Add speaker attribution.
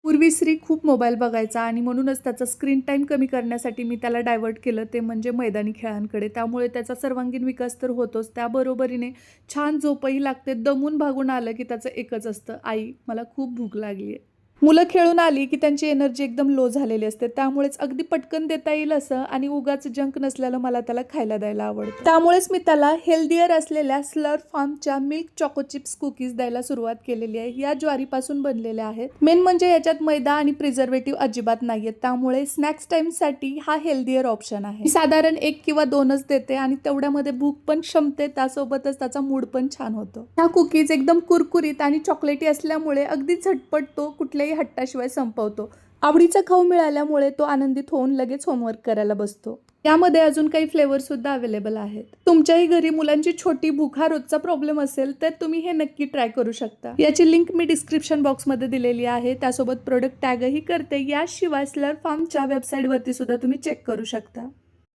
Speaker 1: पूर्वी श्री खूप मोबाईल बघायचा आणि म्हणूनच त्याचा स्क्रीन टाईम कमी करण्यासाठी मी त्याला डायव्हर्ट केलं, ते म्हणजे मैदानी खेळांकडे. त्यामुळे त्याचा सर्वांगीण विकास तर होतोच, त्याबरोबरीने छान झोपही लागते. दमून भागून आलं की त्याचं एकच असतं, आई मला खूप भूक लागली आहे. मुलं खेळून आली की त्यांची एनर्जी एकदम लो झालेली असते, त्यामुळेच अगदी पटकन देता येईल असं आणि उगाच जंक नसलेलं मला त्याला खायला द्यायला आवडतं. त्यामुळेच मी त्याला हेल्दियर असलेल्या स्लर्प फार्मच्या मिल्क चॉको चिप्स कुकीज द्यायला सुरुवात केलेली आहे. या ज्वारीपासून बनलेल्या आहेत. मेन म्हणजे याच्यात मैदा आणि प्रिझर्वेटिव्ह अजिबात नाहीयेत, त्यामुळे स्नॅक्स टाइमसाठी हा हेल्दियर ऑप्शन आहे. साधारण 1 किंवा 2च देते आणि तेवढ्यामध्ये भूक पण शमते, त्यासोबतच त्याचा मूड पण छान होतो. ह्या कुकीज एकदम कुरकुरीत आणि चॉकलेटी असल्यामुळे अगदी झटपट तो कुठल्याही हट्टाशिवाय संपवतो. आवडीचा खाऊ मिळाल्यामुळे तो आनंदित होऊन लगेच होमवर्क करायला बसतो. यामध्ये अजून काही फ्लेवर सुद्धा अवेलेबल आहेत. तुमच्याही घरी मुलांची छोटी भूक हा रोजचा प्रॉब्लेम असेल तर तुम्ही हे नक्की ट्राय करू शकता. याची लिंक मी डिस्क्रिप्शन बॉक्समध्ये दिलेली आहे, त्यासोबत प्रोडक्ट टॅगही करते. याशिवाय स्लर्प फार्मच्या वेबसाईटवरती सुद्धा तुम्ही चेक करू शकता.